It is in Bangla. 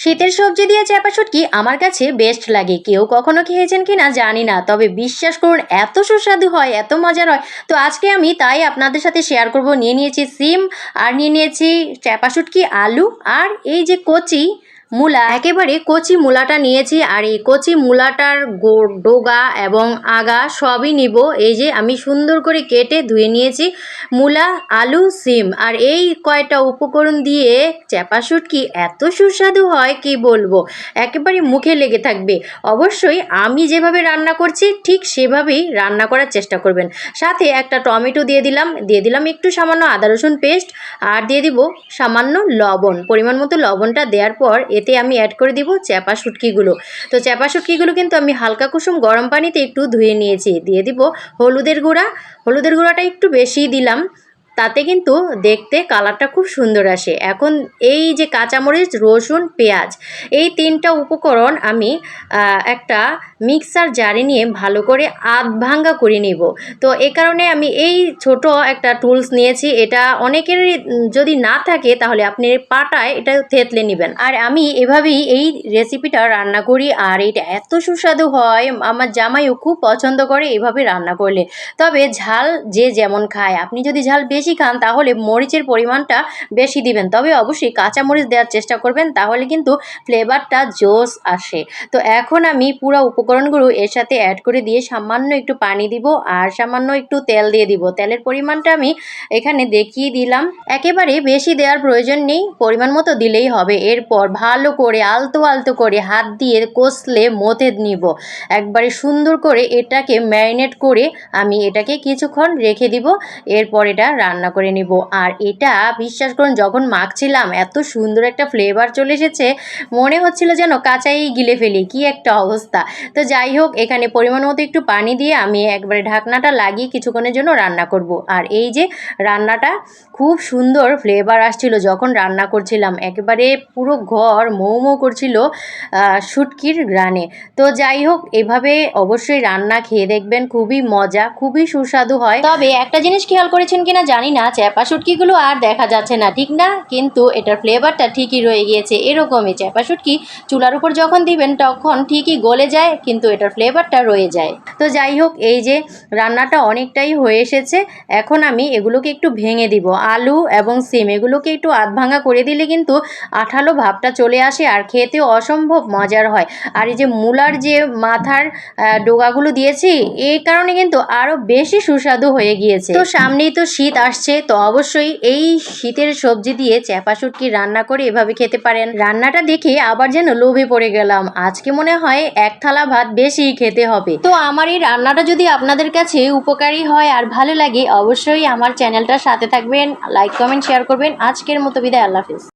শীতের সবজি দিয়ে চাপা শুটকি আমার কাছে বেস্ট লাগে। কেউ কখনো খেয়েছেন কিনা জানি না, তবে বিশ্বাস করুন এত সুস্বাদু হয়, এত মজার হয়। তো আজকে আমি তাই আপনাদের সাথে শেয়ার করব। নিয়ে নিয়েছি সিম, আর নিয়ে নিয়েছি চাপা শুটকি, আলু, আর এই যে কচি মূলা, একেবারে কচি মূলাটা নিয়েছি। আর এই কচি মূলাটার ডোগা এবং আগা সবই নিব। এই যে আমি সুন্দর করে কেটে ধুয়ে নিয়েছি মূলা, আলু, সিম, আর এই কয়টা উপকরণ দিয়ে চাপা শুটকি এত সুস্বাদু হয় কি বলবো, একেবারে মুখে লেগে থাকবে। অবশ্যই আমি যেভাবে রান্না করছি ঠিক সেভাবেই রান্না করার চেষ্টা করবেন। সাথে একটা টমেটো দিয়ে দিলাম একটু সামান্য আদা রসুন পেস্ট, আর দিয়ে দিব সামান্য লবণ। পরিমাণ মতো লবণটা দেওয়ার পর এতে আমি অ্যাড করে দিব চাপা শুটকিগুলো। তো চাপা শুটকিগুলো কিন্তু আমি হালকা কুসুম গরম পানিতে একটু ধুয়ে নিয়েছি। দিয়ে দিব হলুদের গুঁড়াটা একটু বেশি দিলাম, তাতে কিন্তু দেখতে কালারটা খুব সুন্দর আসে। এখন এই যে কাঁচামরিচ, রসুন, পেঁয়াজ, এই তিনটা উপকরণ আমি একটা মিক্সার জারে নিয়ে ভালো করে আধ ভাঙ্গা করে নিব। তো এই কারণে আমি এই ছোট একটা টুলস নিয়েছি। এটা অনেকেরই যদি না থাকে তাহলে আপনি পাটায় এটা থেতলে নেবেন। আর আমি এভাবেই এই রেসিপিটা রান্না করি, আর এটা এত সুস্বাদু হয়, আমার জামাইও খুব পছন্দ করে এভাবে রান্না করলে। তবে ঝাল যে যেমন খায়, আপনি যদি ঝাল বেশি খান তাহলে মরিচের পরিমাণটা বেশি দিবেন, তবে অবশ্যই কাঁচা মরিচ দেওয়ার চেষ্টা করবেন, তাহলে কিন্তু ফ্লেভারটা জোস আসে। তো এখন আমি পুরো উপকরণগুলো এর সাথে অ্যাড করে দিয়ে সামান্য একটু পানি দিব, আর সামান্য একটু তেল দিয়ে দিব। তেলের পরিমাণটা আমি এখানে দেখিয়ে দিলাম, একেবারে বেশি দেওয়ার প্রয়োজন নেই, পরিমাণ মতো দিলেই হবে। এরপর ভালো করে আলতো করে হাত দিয়ে কষলে মথে নিব, একবারে সুন্দর করে এটাকে ম্যারিনেট করে আমি এটাকে কিছুক্ষণ রেখে দিব। এরপর এটা রান্না করে নিব। আর এটা বিশ্বাস করুন যখন মাখছিলাম এত সুন্দর একটা ফ্লেভার চলে এসেছে, মনে হচ্ছিল যেন কাঁচাই গিলে ফেলি, কি একটা অবস্থা। তো যাই হোক, এখানে পরিমাণ মতো একটু পানি দিয়ে আমি একবারে ঢাকনাটা লাগিয়ে কিছুক্ষণের জন্য রান্না করব। আর এই যে রান্নাটা খুব সুন্দর ফ্লেভার আসছিল যখন রান্না করছিলাম, একেবারে পুরো ঘর মৌ মৌ করছিল শুটকির গ্রানে। তো যাই হোক, এভাবে অবশ্যই রান্না খেয়ে দেখবেন, খুবই মজা, খুবই সুস্বাদু হয়। তবে একটা জিনিস খেয়াল করেছেন কিনা জানি না, চাপা শুটকিগুলো আর দেখা যাচ্ছে না, ঠিক না? কিন্তু এটার ফ্লেভারটা ঠিকই রয়ে গিয়েছে। এরকমই চাপা শুটকি চুলার উপর যখন দিবেন তখন ঠিকই গলে যায়, কিন্তু এটার ফ্লেভারটা রয়ে যায়। তো যাই হোক, এই যে রান্নাটা অনেকটাই হয়ে এসেছে। এখন আমি এগুলোকে একটু ভেঙে দিব। আলু এবং সিম এগুলোকে একটু আধ ভাঙা করে দিলে কিন্তু আঠালো ভাবটা চলে আসে, আর খেতেও অসম্ভব মজার হয়। আর এই যে মূলার যে মাথার ডোগাগুলো দিয়েছি, এই কারণে কিন্তু আরও বেশি সুস্বাদু হয়ে গিয়েছে। তো সামনেই তো শীত আসছে, তো অবশ্যই এই শীতের সবজি দিয়ে চাপা শুটকি রান্না করে এভাবে খেতে পারেন। রান্নাটা দেখে আবার যেন লোভে পড়ে গেলাম, আজকে মনে হয় এক থালা ভাত বেশি খেতে হবে। তো আমার এই রান্নাটা যদি আপনাদের কাছে উপকারী হয় আর ভালো লাগে, অবশ্যই আমার চ্যানেলটার সাথে থাকবেন, লাইক কমেন্ট শেয়ার করবেন। আজকের মতো বিদায়, আল্লাহ হাফেজ।